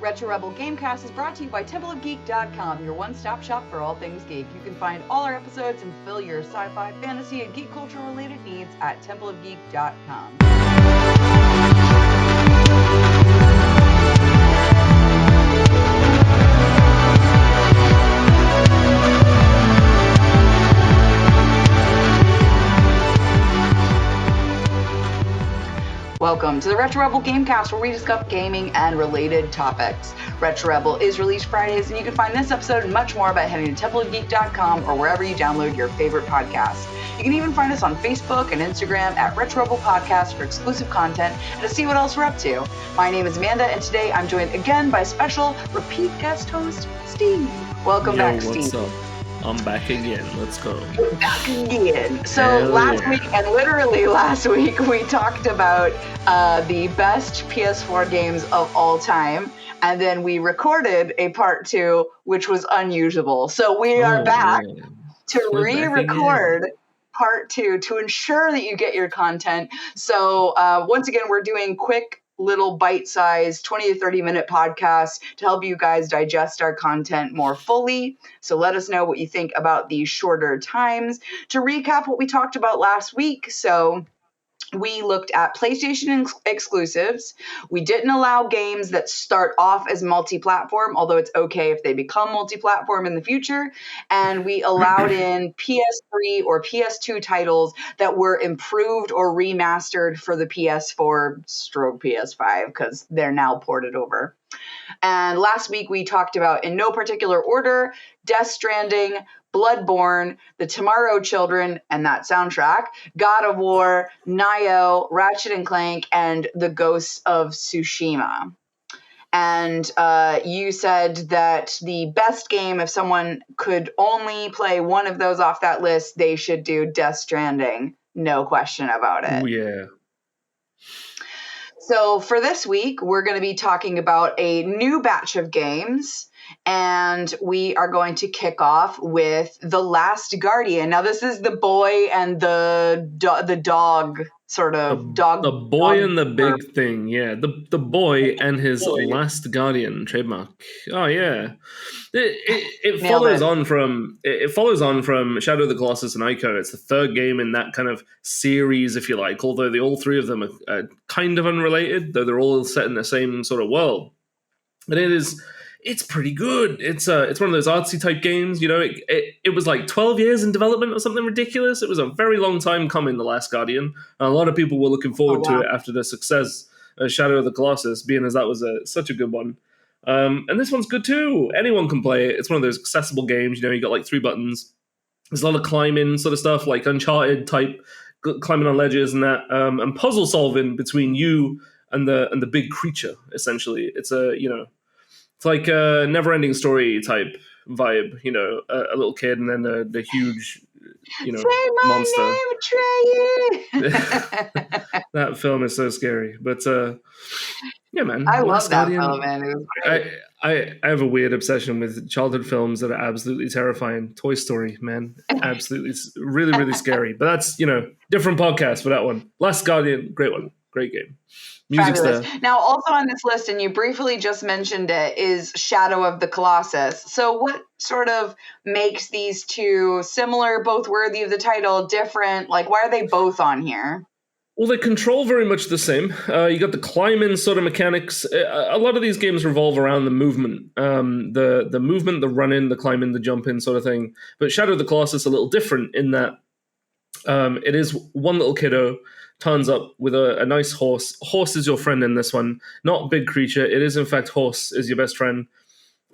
Retro Rebel Gamecast is brought to you by templeofgeek.com, your one-stop shop for all things geek. You can find all our episodes and fill your sci-fi, fantasy, and geek culture-related needs at templeofgeek.com. Welcome to the Retro Rebel Gamecast, where we discuss gaming and related topics. Retro Rebel is released Fridays, and you can find this episode and much more by heading to templeofgeek.com or wherever you download your favorite podcasts. You can even find us on Facebook and Instagram at Retro Rebel Podcast for exclusive content and to see what else we're up to. My name is Amanda, and today I'm joined again by special repeat guest host, Steve. Welcome back, Steve. What's up? I'm back again. Let's go. You're back again. So last week, and literally last week, we talked about the best PS4 games of all time. And then we recorded a part 2, which was unusable. So we are back to re-record part 2 to ensure that you get your content. So once again, we're doing quick little bite-sized 20 to 30 minute podcasts to help you guys digest our content more fully. So let us know what you think about these shorter times. To recap what we talked about last week, so we looked at PlayStation exclusives. We didn't allow games that start off as multi-platform, although it's okay if they become multi-platform in the future. And we allowed in PS3 or PS2 titles that were improved or remastered for the PS4 stroke PS5 because they're now ported over. And last week we talked about, in no particular order, Death Stranding, Bloodborne, The Tomorrow Children, and that soundtrack, God of War, Nioh, Ratchet & Clank, and The Ghosts of Tsushima. And you said that the best game, if someone could only play one of those off that list, they should do Death Stranding. No question about it. Oh, yeah. So for this week, we're going to be talking about a new batch of games, and we are going to kick off with The Last Guardian. Now, this is the boy and the dog sort of dog. The boy and the big thing, yeah. The boy and his Last Guardian trademark. Oh yeah, it follows on from Shadow of the Colossus and Ico. It's the third game in that kind of series, if you like. Although all three of them are kind of unrelated, though they're all set in the same sort of world. And it's pretty good. It's one of those artsy type games. You know, it was like 12 years in development or something ridiculous. It was a very long time coming, The Last Guardian. And a lot of people were looking forward to it after the success of Shadow of the Colossus, being as that was such a good one. And this one's good too. Anyone can play it. It's one of those accessible games. You know, you got like 3 buttons. There's a lot of climbing sort of stuff, like Uncharted type, climbing on ledges and that, and puzzle solving between you and the big creature. Essentially, it's it's like a never-ending story type vibe, you know, a little kid and then the huge, Say my monster. name, Trey. That film is so scary, but yeah, man. I love Last that Guardian, film, man. It was great. I have a weird obsession with childhood films that are absolutely terrifying. Toy Story, man, absolutely, it's really, really scary. But that's different podcast for that one. Last Guardian, great one, great game. Music's Fabulous. there. Now, also on this list, and you briefly just mentioned it, is Shadow of the Colossus. So what sort of makes these two similar, both worthy of the title, different? Like, why are they both on here? Well, they control very much the same. You got the climbing sort of mechanics. A lot of these games revolve around the movement, the movement, the running, the climbing, the jumping sort of thing. But Shadow of the Colossus is a little different in that it is one little kiddo turns up with a nice horse. Horse is your friend in this one, not big creature. It is, in fact, horse is your best friend.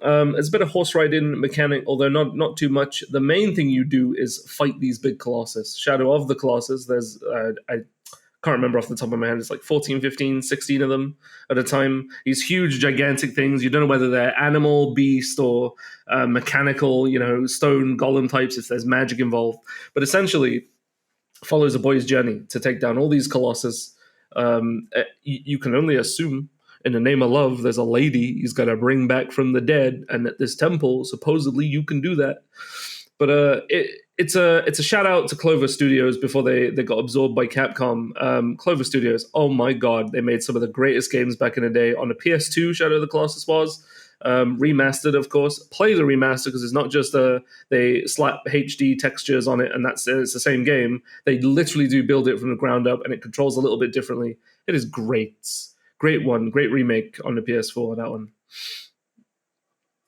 It's a bit of horse riding mechanic, although not too much. The main thing you do is fight these big colossus. Shadow of the Colossus, there's, I can't remember off the top of my head, it's like 14, 15, 16 of them at a time. These huge, gigantic things. You don't know whether they're animal, beast, or mechanical, stone golem types, if there's magic involved. But essentially, follows a boy's journey to take down all these colossus. You can only assume, in the name of love, there's a lady he's got to bring back from the dead, and at this temple, supposedly you can do that. But it's a shout out to Clover Studios before they got absorbed by Capcom. Clover Studios, oh my god, they made some of the greatest games back in the day on the PS2. Shadow of the Colossus was remastered, of course. Play the remaster because it's not just they slap HD textures on it and that's it. It's the same game. They literally do build it from the ground up and it controls a little bit differently. It is great. Great one, great remake on the PS4. That one.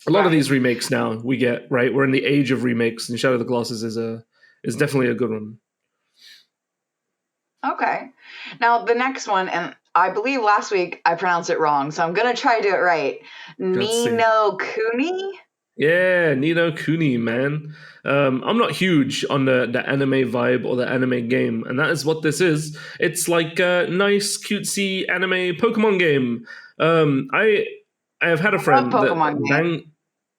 A lot of these remakes now we get, right? We're in the age of remakes, and Shadow of the Colossus is definitely a good one. Okay. Now the next one, and I believe last week I pronounced it wrong, so I'm gonna try to do it right. Ni no Kuni? Yeah, Ni no Kuni, man. I'm not huge on the anime vibe or the anime game, and that is what this is. It's like a nice, cutesy anime Pokemon game. I have had a friend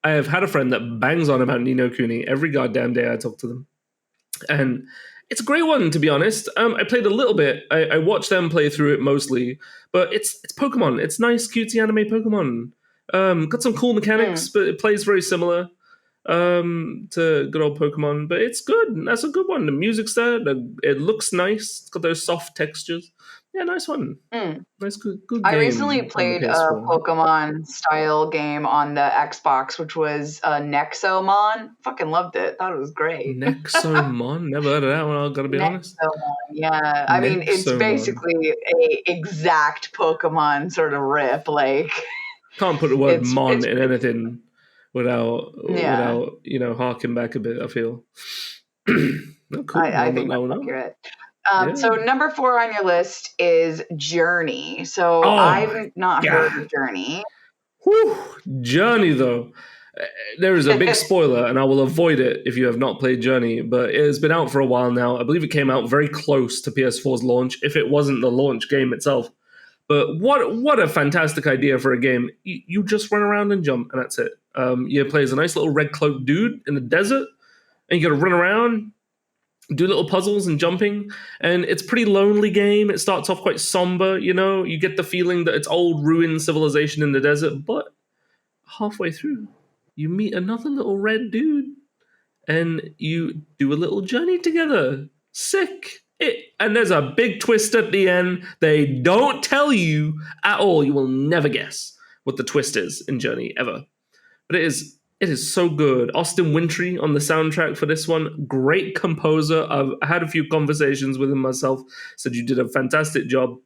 I have had a friend that bangs on about Ni no Kuni every goddamn day I talk to them. And it's a great one, to be honest. I played a little bit. I watched them play through it mostly. But it's Pokemon. It's nice, cutesy anime Pokemon. Got some cool mechanics, but it plays very similar to good old Pokemon. But it's good. That's a good one. The music's there. It looks nice. It's got those soft textures. Yeah, nice one. Nice, good game. I recently played a Pokemon style game on the Xbox, which was Nexomon. Fucking loved it. Thought it was great. Nexomon? Never heard of that one, I've got to be honest. Yeah. I mean, it's basically a exact Pokemon sort of rip. Like, can't put the word mon in anything without harking back a bit, I feel. Cool. I think that's accurate. So number 4 on your list is Journey. So I've not heard of Journey. Whew. Journey, though. There is a big spoiler, and I will avoid it if you have not played Journey, but it has been out for a while now. I believe it came out very close to PS4's launch, if it wasn't the launch game itself. But what a fantastic idea for a game. You just run around and jump, and that's it. You play as a nice little red-cloaked dude in the desert, and you got to run around, do little puzzles and jumping, and it's a pretty lonely game. It starts off quite somber, you get the feeling that it's old ruined civilization in the desert, but halfway through you meet another little red dude and you do a little journey together. Sick. And there's a big twist at the end. They don't tell you at all. You will never guess what the twist is in Journey ever, but it is so good. Austin Wintry on the soundtrack for this one. Great composer. I've had a few conversations with him myself. Said you did a fantastic job.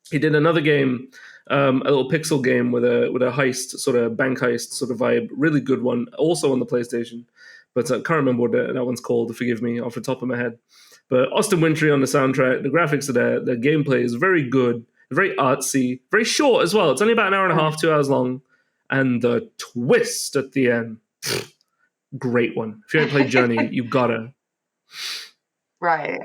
He did another game, a little pixel game with a heist, sort of bank heist sort of vibe. Really good one. Also on the PlayStation. But I can't remember what that one's called. Forgive me off the top of my head. But Austin Wintry on the soundtrack. The graphics are there. The gameplay is very good. Very artsy. Very short as well. It's only about an hour and a half, 2 hours long. And the twist at the end, great one. If you haven't played Journey, you gotta. Right.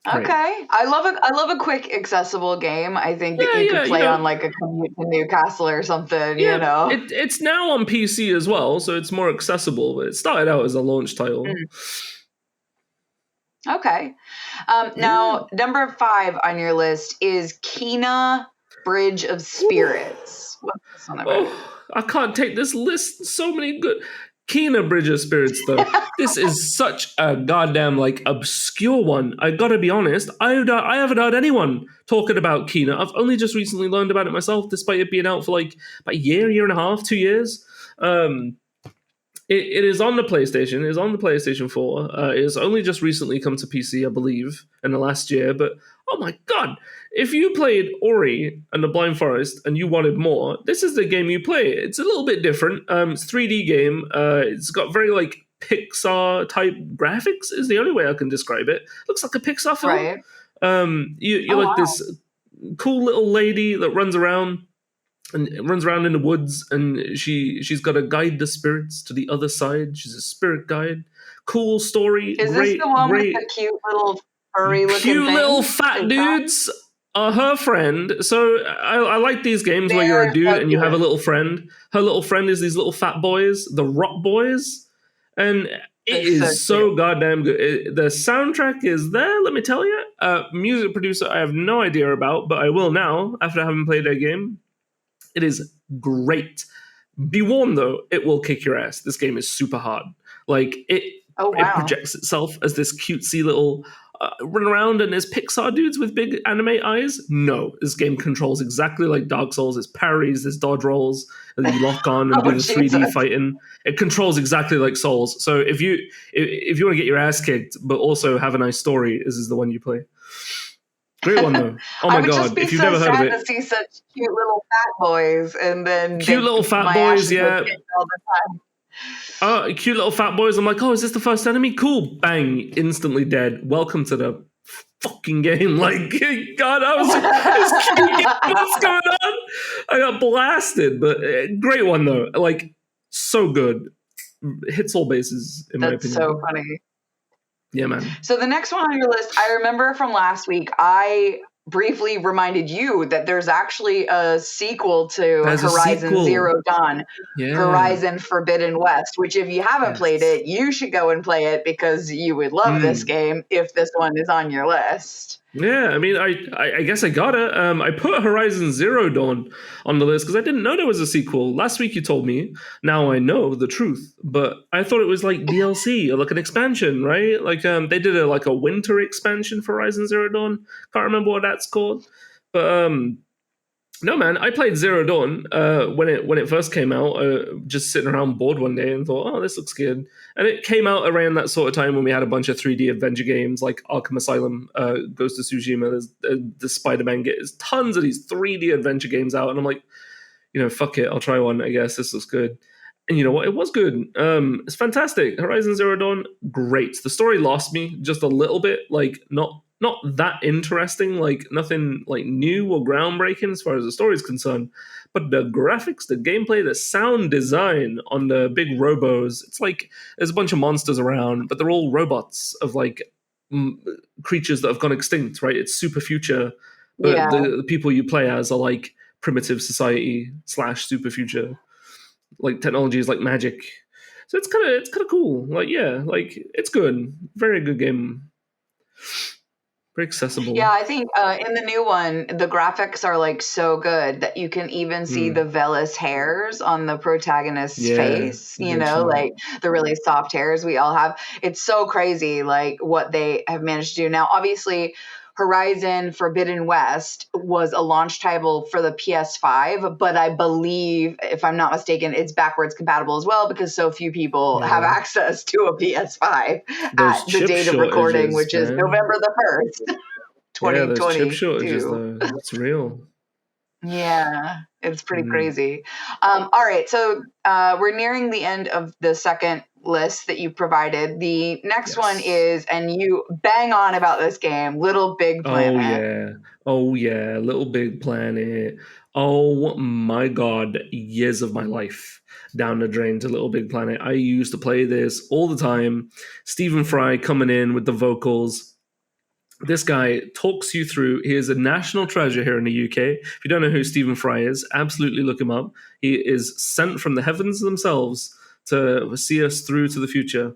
Okay. I love a quick, accessible game. I think that you could play on like a commute to Newcastle or something. It's now on PC as well, so it's more accessible. But it started out as a launch title. Okay. Now, number 5 on your list is Kena Bridge of Spirits. What's this one about? I can't take this list. So many good. Kena Bridge of Spirits, though. This is such a goddamn obscure one. I gotta be honest. I haven't heard anyone talking about Kena. I've only just recently learned about it myself, despite it being out for about a year and a half, 2 years. It is on the PlayStation. It is on the PlayStation 4. It has only just recently come to PC, I believe, in the last year. But oh my god, if you played Ori and the Blind Forest and you wanted more, this is the game you play. It's a little bit different. It's a 3D game. It's got very Pixar type graphics. Is the only way I can describe it. Looks like a Pixar film. Right. You're this cool little lady that runs around in the woods, and she's got to guide the spirits to the other side. She's a spirit guide. Cool story. Is this the one with the cute little furry looking cute little fat dudes are her friend? So I like these games where you're a dude and you have a little friend. Her little friend is these little fat boys, the Rock Boys, and it is so goddamn good. The soundtrack is there, let me tell you. Music producer I have no idea about, but I will now after having played their game. It is great. Be warned, though, it will kick your ass. This game is super hard. Oh, wow. It projects itself as this cutesy little run around and there's Pixar dudes with big anime eyes. No, this game controls exactly like Dark Souls. There's parries, there's dodge rolls, and you lock on and do the 3D fighting. It controls exactly like Souls. So if you want to get your ass kicked but also have a nice story, this is the one you play. Great one though. Oh my god! If you've never heard of it, to see such cute little fat boys, and then cute little fat boys, yeah. All the time. Cute little fat boys. I'm like, oh, is this the first enemy? Cool. Bang. Instantly dead. Welcome to the fucking game. Like, God, I was what's going on? I got blasted, but great one, though. Like, so good. Hits all bases, in my opinion. That's so funny. Yeah, man. So the next one on your list, I remember from last week, I briefly reminded you that there's actually a sequel to Horizon Zero Dawn, Horizon Forbidden West, which if you haven't played it, you should go and play it because you would love this game if this one is on your list. Yeah, I mean, I guess I got it. I put Horizon Zero Dawn on the list because I didn't know there was a sequel. Last week you told me. Now I know the truth, but I thought it was like DLC or like an expansion, right? Like they did a winter expansion for Horizon Zero Dawn. Can't remember what that's called, but no, man, I played Zero Dawn when it first came out, just sitting around bored one day and thought, oh, this looks good. And it came out around that sort of time when we had a bunch of 3D adventure games like Arkham Asylum, Ghost of Tsushima, there's the Spider-Man, there's tons of these 3D adventure games out. And I'm like, fuck it, I'll try one, I guess. This looks good. And you know what? It was good. It's fantastic. Horizon Zero Dawn, great. The story lost me just a little bit, like not that interesting, like nothing like new or groundbreaking as far as the story is concerned. But the graphics, the gameplay, the sound design on the big robos, it's like there's a bunch of monsters around, but they're all robots of like creatures that have gone extinct, right? It's super future, but the people you play as are like primitive society / super future. Like technology is like magic. So it's kind of cool. Like, yeah, like it's good. Very good game. Very accessible. Yeah, I think in the new one, the graphics are like so good that you can even see the vellus hairs on the protagonist's face, like the really soft hairs we all have. It's so crazy, like what they have managed to do. Now, obviously, Horizon Forbidden West was a launch title for the PS5, but I believe, if I'm not mistaken, it's backwards compatible as well because so few people have access to a PS5 at the date of recording, which is November the 1st, 2020. Yeah, those chip shortages, though. It's real. Yeah, it's pretty crazy. All right, so we're nearing the end of the second list that you provided. The next one is, and you bang on about this game, Little Big Planet. Oh yeah, Little Big Planet. Oh my god, years of my life down the drain to Little Big Planet. I used to play this all the time. Stephen Fry coming in with the vocals. This guy talks you through. He is a national treasure here in the UK. If you don't know who Stephen Fry is, absolutely look him up. He is sent from the heavens themselves to see us through to the future.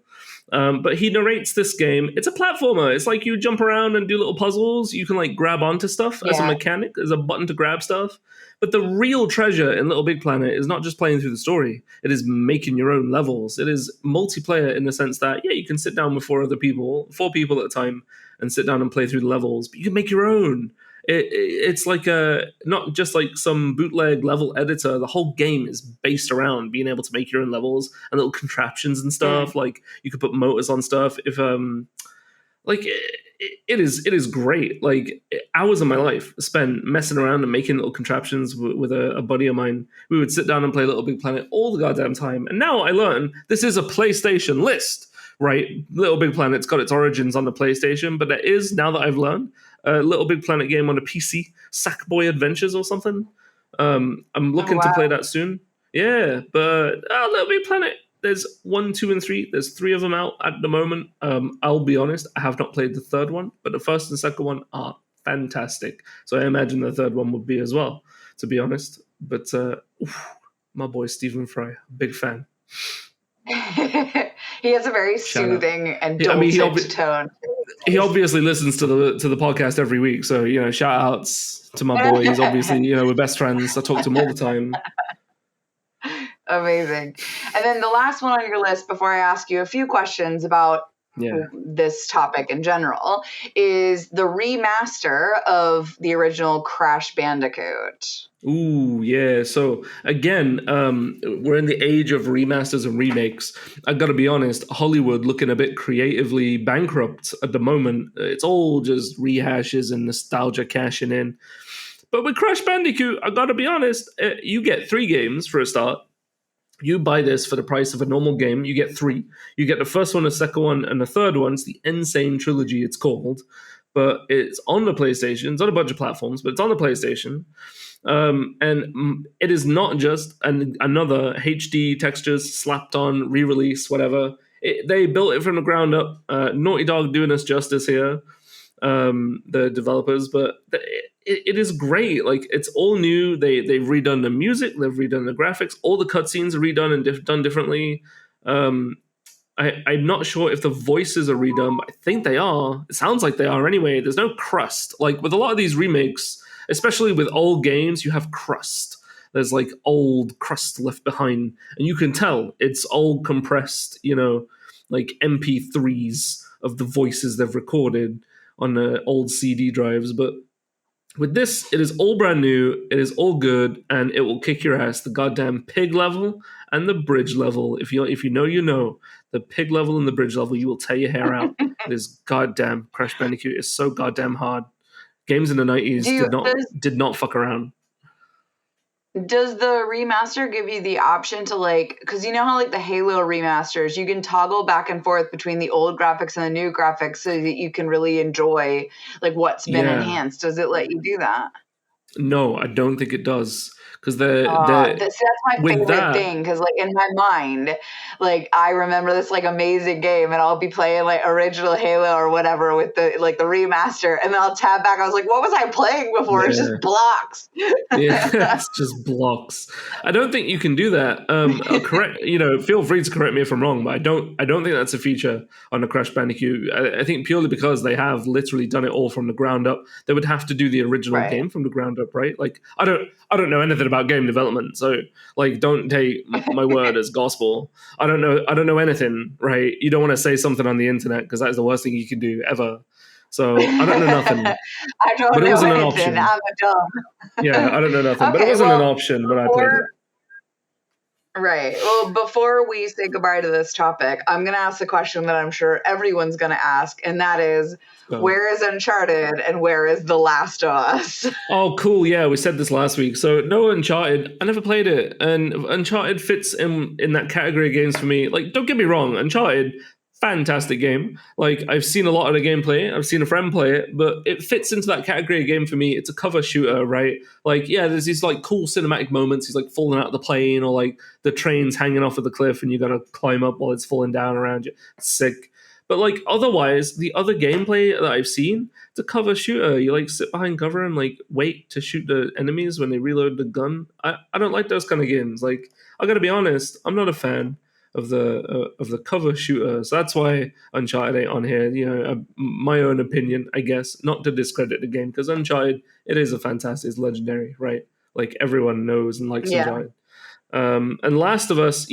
But he narrates this game. It's a platformer. It's like you jump around and do little puzzles. You can like grab onto stuff as a mechanic. There's a button to grab stuff. But the real treasure in Little Big Planet is not just playing through the story. It is making your own levels. It is multiplayer in the sense that, you can sit down with 4 people at a time, and sit down and play through the levels. But you can make your own. It's like not just like some bootleg level editor. The whole game is based around being able to make your own levels and little contraptions and stuff. Like you could put motors on stuff. If it is great. Like hours of my life spent messing around and making little contraptions with a buddy of mine. We would sit down and play Little Big Planet all the goddamn time. And now I learn this is a PlayStation list, right? Little Big Planet's got its origins on the PlayStation, but there is, now that I've learned, a Little Big Planet game on a PC, Sackboy Adventures or something. I'm looking to play that soon. Yeah, but Little Big Planet, there's 1, 2, and 3. There's 3 of them out at the moment. I'll be honest, I have not played the third one, but the first and second one are fantastic. So I imagine the third one would be as well, to be honest. But my boy Stephen Fry, big fan. He has a very soothing and dulcet tone. He obviously listens to the podcast every week, so shout outs to my boy. He's obviously we're best friends. I talk to him all the time. Amazing. And then the last one on your list before I ask you a few questions about this topic in general is the remaster of the original Crash Bandicoot. Ooh, yeah. So again, we're in the age of remasters and remakes. I gotta be honest, Hollywood looking a bit creatively bankrupt at the moment. It's all just rehashes and nostalgia cashing in. But with Crash Bandicoot, I gotta be honest, you get 3 games for a start. You buy this for the price of a normal game. You get 3. You get the first one, the second one, and the third one. It's the Insane Trilogy, it's called. But it's on the PlayStation. It's on a bunch of platforms, but it's on the PlayStation. And it is not just another HD textures slapped on, re-release, whatever. They built it from the ground up. Naughty Dog doing us justice here, the developers, but it is great. Like, it's all new. They've redone the music, they've redone the graphics, all the cutscenes are redone and done differently. I'm not sure if the voices are redone, but I think they are. It sounds like they are anyway. There's no crust. Like with a lot of these remakes, especially with old games, you have crust. There's like old crust left behind, and you can tell it's all compressed, like MP3s of the voices they've recorded on the old CD drives. But with this, it is all brand new, it is all good, and it will kick your ass. The goddamn pig level and the bridge level. If you know, you know. The pig level and the bridge level, you will tear your hair out. It is goddamn Crash Bandicoot is so goddamn hard. Games in the 90s did not fuck around. Does the remaster give you the option to because you know how the Halo remasters, you can toggle back and forth between the old graphics and the new graphics so that you can really enjoy what's been enhanced. Does it let you do that? No, I don't think it does. Because that's my favorite thing. Because in my mind, I remember this amazing game, and I'll be playing original Halo or whatever with the the remaster, and then I'll tab back. I was like, what was I playing before? Yeah. It's just blocks. Yeah, it's just blocks. I don't think you can do that. I'll correct. Feel free to correct me if I'm wrong, but I don't think that's a feature on the Crash Bandicoot. I think purely because they have literally done it all from the ground up. They would have to do the original game from the ground up, right? I don't know anything about game development, so don't take my word as gospel. I don't know anything, right? You don't want to say something on the internet because that is the worst thing you can do ever. So I don't know nothing. I don't know anything. An option. I'm a dumb. Yeah, I don't know nothing, but it wasn't an option when I played it. Right. Well, before we say goodbye to this topic, I'm going to ask the question that I'm sure everyone's going to ask, and that is, where is Uncharted and where is The Last of Us? Oh, cool. Yeah, we said this last week. So no Uncharted. I never played it, and Uncharted fits in that category of games for me. Don't get me wrong, Uncharted, fantastic game. I've seen a lot of the gameplay. I've seen a friend play it, but it fits into that category of game for me. It's a cover shooter, right? There's these cool cinematic moments. He's falling out of the plane, or the train's hanging off of the cliff and you gotta climb up while it's falling down around you. It's sick. But otherwise, the other gameplay that I've seen, it's a cover shooter. You sit behind cover and wait to shoot the enemies when they reload the gun. I don't like those kind of games. I gotta be honest, I'm not a fan of the cover shooter. So that's why Uncharted ain't on here. My own opinion, I guess, not to discredit the game, because Uncharted, it is a fantastic, it's legendary, right? Everyone knows and likes Uncharted. And Last of Us,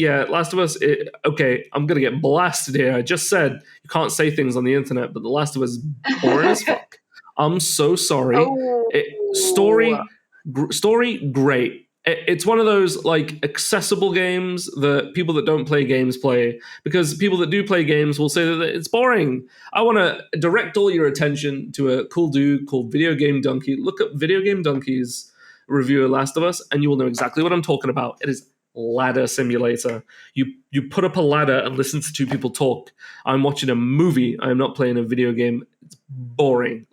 okay, I'm gonna get blasted here. I just said you can't say things on the internet, but The Last of Us is boring as fuck. I'm so sorry. Oh. Story, great. It's one of those accessible games that people that don't play games play, because people that do play games will say that it's boring. I want to direct all your attention to a cool dude called Video Game Donkey. Look up Video Game Donkey's review of Last of Us, and you will know exactly what I'm talking about. It is ladder simulator. You put up a ladder and listen to two people talk. I'm watching a movie. I'm not playing a video game. It's boring.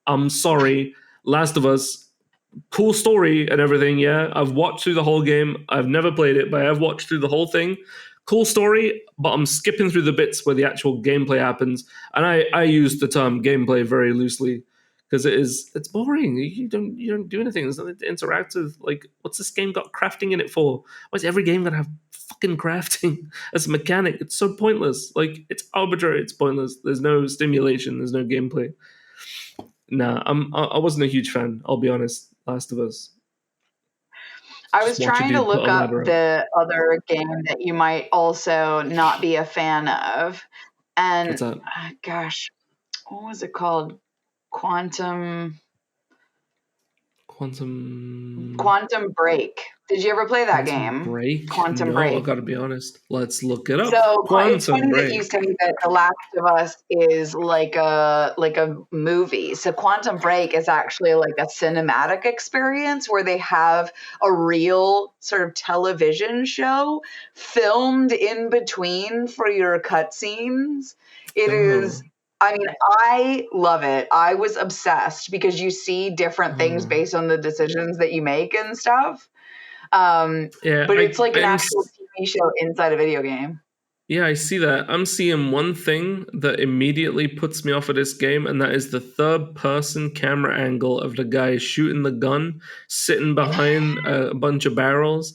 I'm sorry. Last of Us, cool story and everything, yeah. I've watched through the whole game. I've never played it, but I have watched through the whole thing. Cool story, but I'm skipping through the bits where the actual gameplay happens. And I use the term gameplay very loosely, because it's boring. You don't do anything. There's nothing interactive. What's this game got crafting in it for? Why is every game gonna have fucking crafting as a mechanic? It's so pointless. It's arbitrary. It's pointless. There's no stimulation. There's no gameplay. Nah, I wasn't a huge fan. I'll be honest. Last of Us. I Just was watch a trying to dude put look a up ladder up. the other game that you might also not be a fan of. What's And that? gosh, what was it called? Quantum Quantum Quantum Break. Did you ever play that game? Break? Quantum No, I Break. gotta be honest. Let's look it up. So it's Quantum funny that you Break. say that The Last of Us is like a movie. So Quantum Break is actually like a cinematic experience where they have a real sort of television show filmed in between for your cutscenes. It Oh. is. I mean, I love it. I was obsessed because you see different things Oh. based on the decisions that you make and stuff. Yeah, But it's like an actual TV show inside a video game. yeah, I see that. I'm seeing one thing that immediately puts me off of this game, and that is the third person camera angle of the guy shooting the gun, sitting behind a bunch of barrels.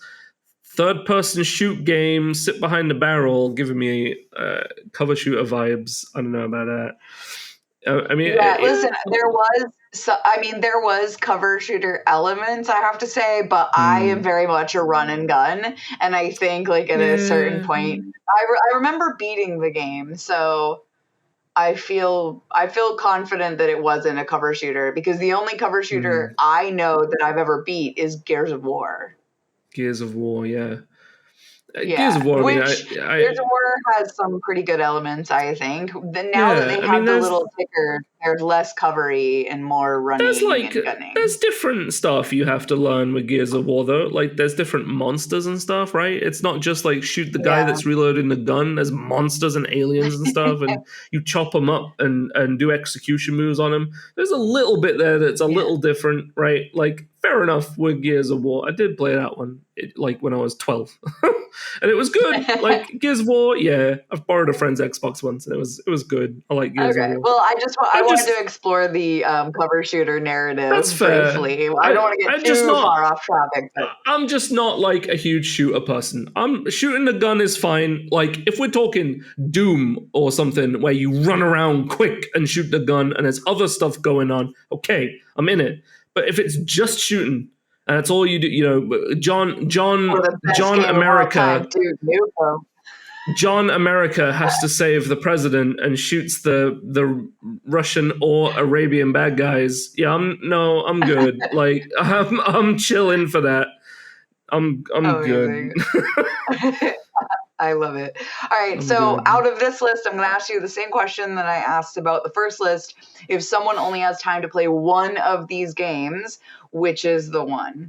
Third person shoot game, sit behind the barrel, giving me cover shooter vibes. I don't know about that. I mean, Yeah, yeah. listen, there was cover shooter elements, I have to say, but I am Hmm. very much a run and gun, and I think like at a certain Yeah. point, I remember beating the game, so I feel confident that it wasn't a cover shooter because the only cover Hmm. shooter I know that I've ever beat is Gears of War. Gears of War, yeah. Gears Yeah, of War, I mean, which Gears of War has some pretty good elements, I think. Then now that yeah, they I mean, have the little ticker, there's less covery and more there's running like and gunning. there's different stuff you have to learn with Gears of War though. Like there's different monsters and stuff, right? It's not just like shoot the guy Yeah. that's reloading the gun. There's monsters and aliens and stuff, and you chop them up and do execution moves on them. There's a little bit there that's a Yeah. little different, right? Like fair enough with Gears of War. I did play that one like when I was 12, and it was good. Like Gears of War, yeah. I've borrowed a friend's Xbox once, and it was good. I like Gears of Okay. War. Well, I I'm wanted to just explore the cover shooter That's narrative fair. briefly. I don't want to get I'm just too not. far off topic, but I'm just not like a huge shooter person. I'm shooting the gun is fine. Like if we're talking Doom or something where you run around quick and shoot the gun and there's other stuff going on, okay, I'm in it. But if it's just shooting and that's all you do, you know, the best John game of all America time, dude. Nuko. John America has to save the president and shoots the Russian or Arabian bad guys. Yeah, I'm good. Like I'm chilling for that. I'm good. Amazing. I love it. All right, I'm so good. out of this list, I'm going to ask you the same question that I asked about the first list. If someone only has time to play one of these games, which is the one?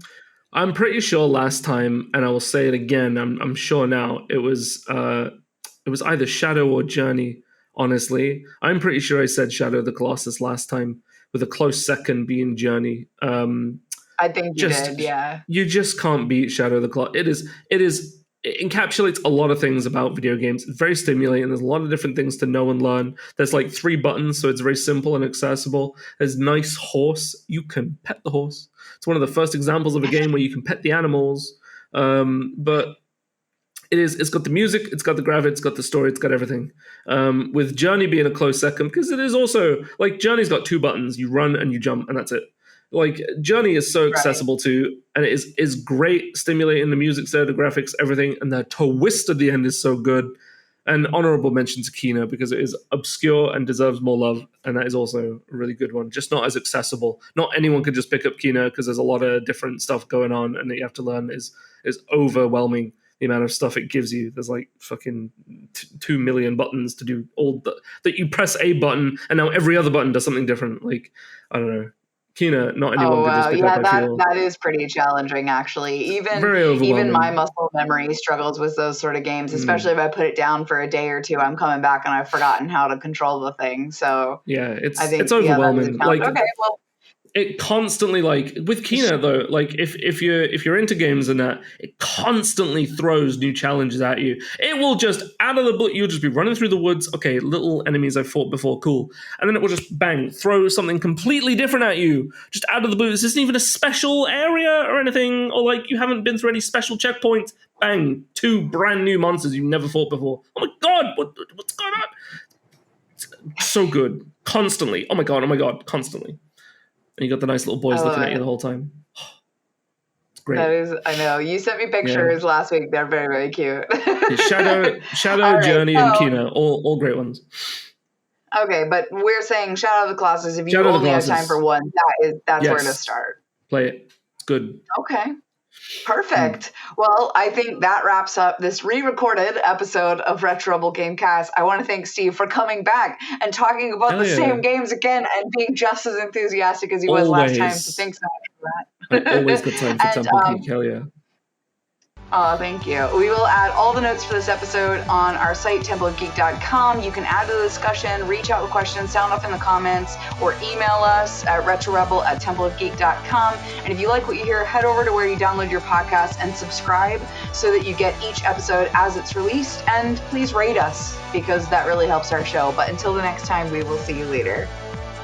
I'm pretty sure last time, and I will say it again. I'm sure now. It was either Shadow or Journey. Honestly, I'm pretty sure I said Shadow of the Colossus last time, with a close second being Journey. I think you Just did, yeah. you just can't beat Shadow of the Colossus. It encapsulates a lot of things about video games. It's very stimulating. There's a lot of different things to know and learn. There's like 3 buttons, so it's very simple and accessible. There's nice horse. You can pet the horse. It's one of the first examples of a game where you can pet the animals. But it's got the music, it's got the graphics, it's got the story, it's got everything. With Journey being a close second, because it is also like Journey's got 2 buttons. You run and you jump, and that's it. Like Journey is so Right. accessible to, and it is great, stimulating. The music's there, the graphics, everything, and the twist at the end is so good. And honorable mention to Kina because it is obscure and deserves more love, and that is also a really good one. Just not as accessible. Not anyone could just pick up Kina because there's a lot of different stuff going on, and that you have to learn is overwhelming. The amount of stuff it gives you. There's like fucking 2 million buttons to do all that you press a button, and now every other button does something different. Like I don't know. Kina, not anyone Oh could just wow, pick up. yeah, I that feel that is pretty challenging actually. very Even my overwhelming. muscle memory struggles with those sort of games, especially Mm. if I put it down for a day or two. I'm coming back and I've forgotten how to control the thing. So Yeah, I it's think yeah, that is a overwhelming. challenge. Like Okay, well, it constantly, like with Kina though, like if you're into games and that, it constantly throws new challenges at you. It will just out of the blue, you'll just be running through the woods. Okay, little enemies I've fought before, cool, and then it will just bang throw something completely different at you, just out of the blue. This isn't even a special area or anything, or like you haven't been through any special checkpoints. Bang, 2 brand new monsters you've never fought before. Oh my god, what's going on? It's so good, constantly. Oh my god, constantly. And you got the nice little I boys looking love at you it. the whole time. great. That is, I know. You sent me pictures last week. They're very, very cute. Shadow, Journey, and Kina, all great ones. Okay, but we're saying Shadow of the Colossus. If you only have time for one, that's where to start. Play it. It's good. Okay. Perfect. Well, I think that wraps up this re-recorded episode of Retroable Gamecast. I want to thank Steve for coming back and talking about the same games again and being just as enthusiastic as he was last time. So thanks so much for that. I always got time for Temple Geek. Hell yeah. Oh, thank you. We will add all the notes for this episode on our site, templeofgeek.com. You can add to the discussion, reach out with questions, sound off in the comments, or email us at retrorebel@templeofgeek.com. And if you like what you hear, head over to where you download your podcast and subscribe so that you get each episode as it's released. And please rate us because that really helps our show. But until the next time, we will see you later.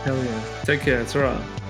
Hell yeah. Take care. It's all right.